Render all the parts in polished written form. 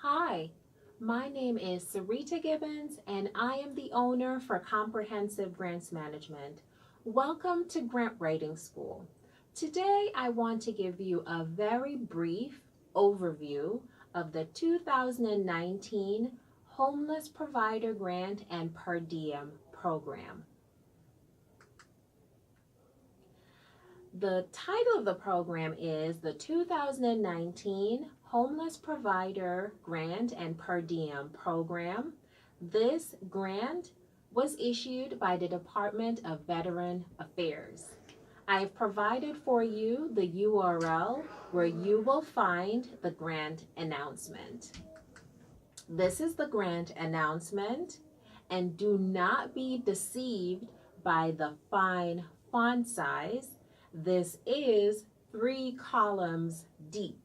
Hi, my name is CeretaGibbons and I am the owner for Comprehensive Grants Management. Welcome to Grant Writing School. Today I want to give you a very brief overview of the 2019 Homeless Provider Grant and Per Diem Program. The title of the program is the 2019 Homeless Provider Grant and Per Diem Program. This grant was issued by the Department of Veteran Affairs. I have provided for you the URL where you will find the grant announcement. This is the grant announcement, and do not be deceived by the fine font size. This is 3 columns deep.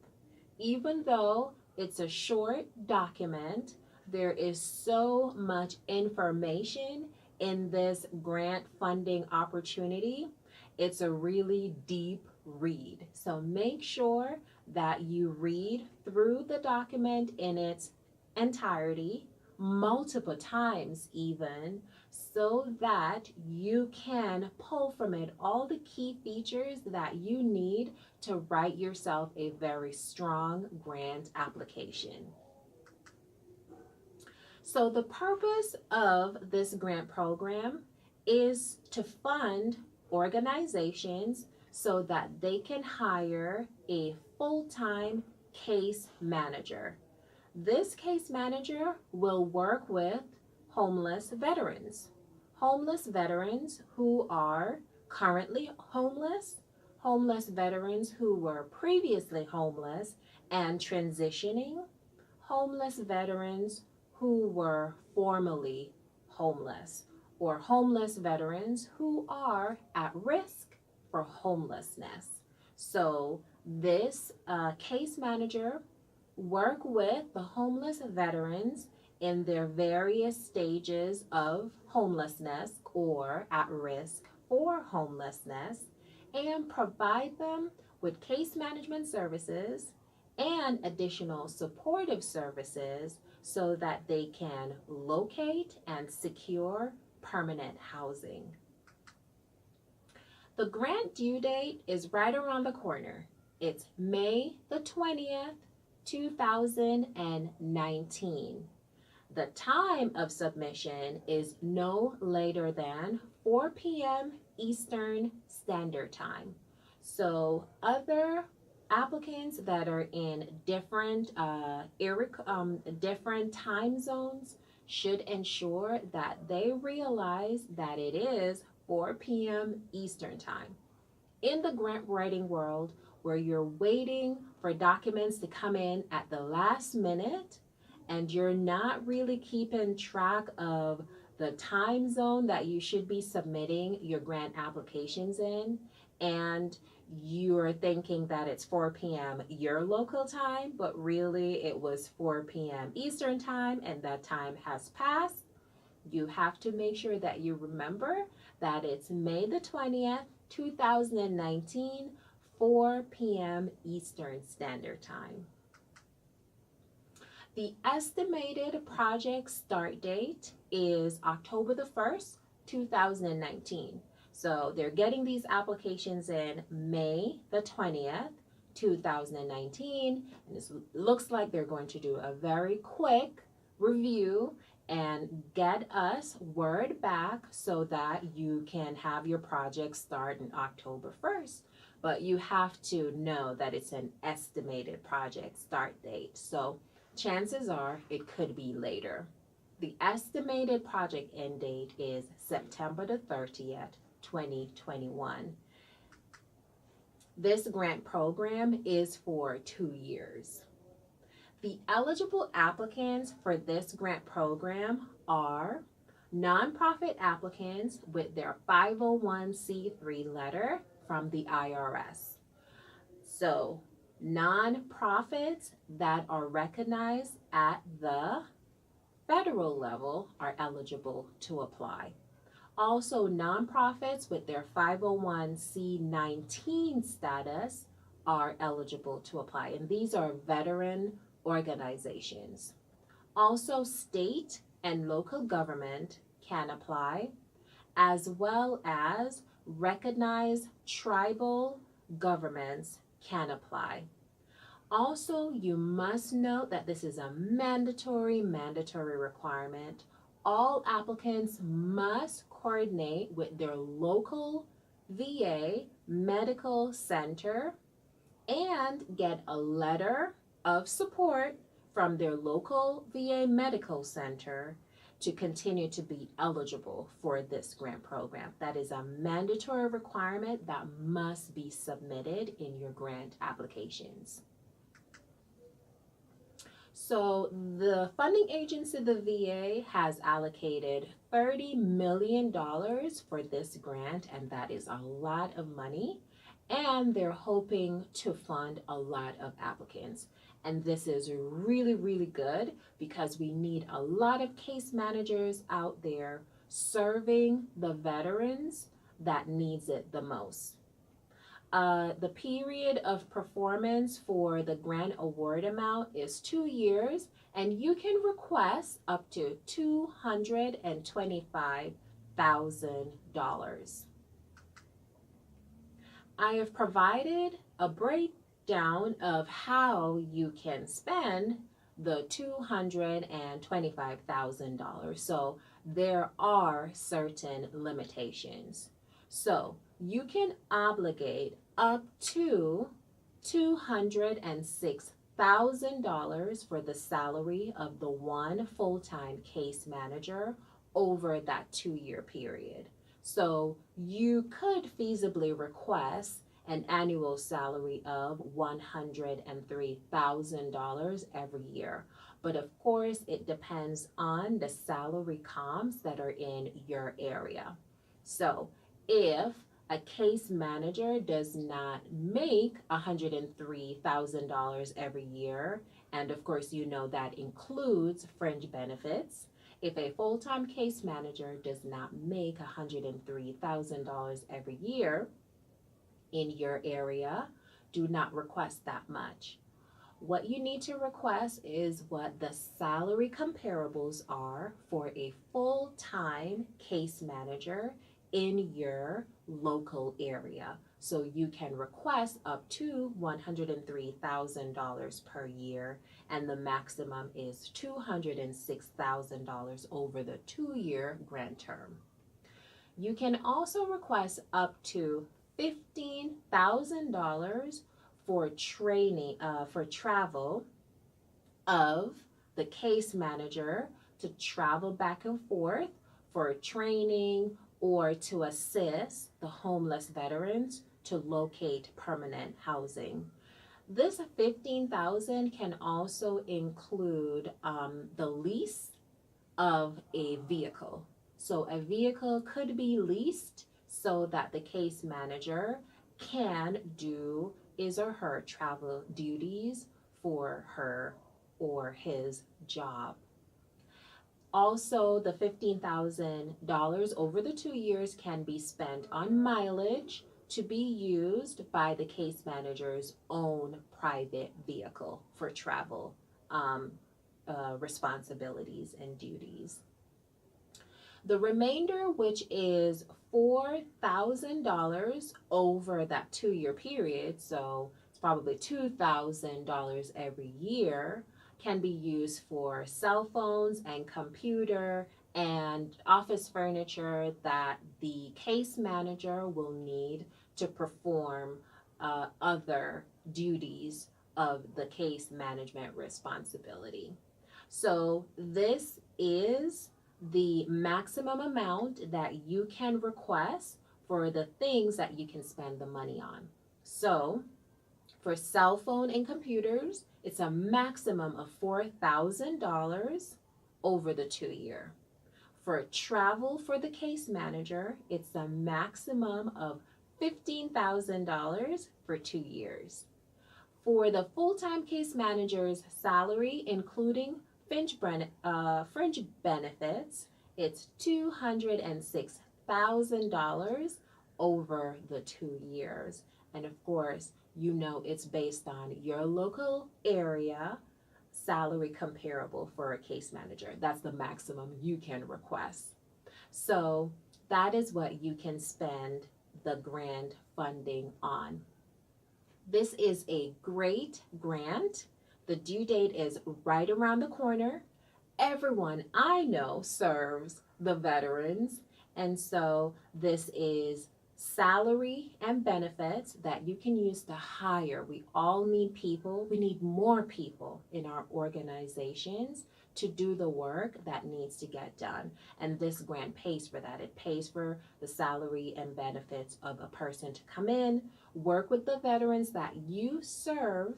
Even though it's a short document, there is so much information in this grant funding opportunity. It's a really deep read. So make sure that you read through the document in its entirety, multiple times even, so that you can pull from it all the key features that you need to write yourself a very strong grant application. So the purpose of this grant program is to fund organizations so that they can hire a full-time case manager. This case manager will work with homeless veterans who are currently homeless, homeless veterans who were previously homeless and transitioning, homeless veterans who were formerly homeless, or homeless veterans who are at risk for homelessness. So this case manager work with the homeless veterans in their various stages of homelessness or at risk for homelessness, and provide them with case management services and additional supportive services so that they can locate and secure permanent housing. The grant due date is right around the corner. It's May the 20th, 2019. The time of submission is no later than 4 p.m. Eastern Standard Time. So other applicants that are in different different time zones should ensure that they realize that it is 4 p.m. Eastern Time. In the grant writing world, where you're waiting for documents to come in at the last minute and you're not really keeping track of the time zone that you should be submitting your grant applications in, and you're thinking that it's 4 p.m. your local time, but really it was 4 p.m. Eastern Time and that time has passed, you have to make sure that you remember that it's May the 20th, 2019, 4 p.m. Eastern Standard Time. The estimated project start date is October the 1st, 2019. So they're getting these applications in May the 20th, 2019, and it looks like they're going to do a very quick review and get us word back so that you can have your project start in October 1st. But you have to know that it's an estimated project start date. So chances are it could be later. The estimated project end date is September the 30th, 2021. This grant program is for 2 years. The eligible applicants for this grant program are nonprofit applicants with their 501c3 letter from the IRS. So nonprofits that are recognized at the federal level are eligible to apply. Also, nonprofits with their 501c19 status are eligible to apply, and these are veteran organizations. Also, state and local government can apply, as well as recognized tribal governments can apply. Also, you must note that this is a mandatory requirement. All applicants must coordinate with their local VA medical center and get a letter of support from their local VA medical center to continue to be eligible for this grant program. That is a mandatory requirement that must be submitted in your grant applications. So the funding agency, the VA, has allocated $30 million for this grant, and that is a lot of money. And they're hoping to fund a lot of applicants. And this is really, really good because we need a lot of case managers out there serving the veterans that needs it the most. The period of performance for the grant award amount is 2 years, and you can request up to $225,000. I have provided a breakdown of how you can spend the $225,000. So there are certain limitations. So you can obligate up to $206,000 for the salary of the one full-time case manager over that 2-year period. So you could feasibly request an annual salary of $103,000 every year. But of course, it depends on the salary comps that are in your area. So if a case manager does not make $103,000 every year, and of course you know that includes fringe benefits, if a full-time case manager does not make $103,000 every year in your area, do not request that much. What you need to request is what the salary comparables are for a full-time case manager in your local area. So you can request up to $103,000 per year, and the maximum is $206,000 over the 2-year grant term. You can also request up to $15,000 for training, for travel of the case manager to travel back and forth for training or to assist the homeless veterans to locate permanent housing. This $15,000 can also include the lease of a vehicle. So a vehicle could be leased so that the case manager can do his or her travel duties for her or his job. Also, the $15,000 over the 2 years can be spent on mileage to be used by the case manager's own private vehicle for travel responsibilities and duties. The remainder, which is $4,000 over that 2-year period, so it's probably $2,000 every year, can be used for cell phones and computer and office furniture that the case manager will need to perform other duties of the case management responsibility. So this is the maximum amount that you can request for the things that you can spend the money on. So for cell phone and computers, it's a maximum of $4,000 over the 2-year. For travel for the case manager, it's a maximum of $15,000 for 2 years. For the full-time case manager's salary, including fringe benefits, it's $206,000 over the 2 years. And of course, you know it's based on your local area salary comparable for a case manager. That's the maximum you can request. So that is what you can spend the grant funding on. This is a great grant. The due date is right around the corner. Everyone I know serves the veterans, and so this is salary and benefits that you can use to hire. We all need people. We need more people in our organizations to do the work that needs to get done. And this grant pays for that. It pays for the salary and benefits of a person to come in, work with the veterans that you serve,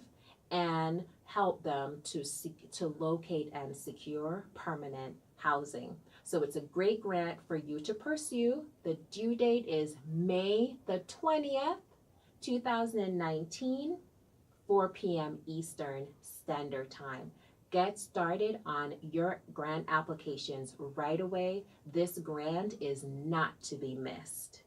and help them to locate and secure permanent housing. So it's a great grant for you to pursue. The due date is May the 20th, 2019, 4 p.m. Eastern Standard Time. Get started on your grant applications right away. This grant is not to be missed.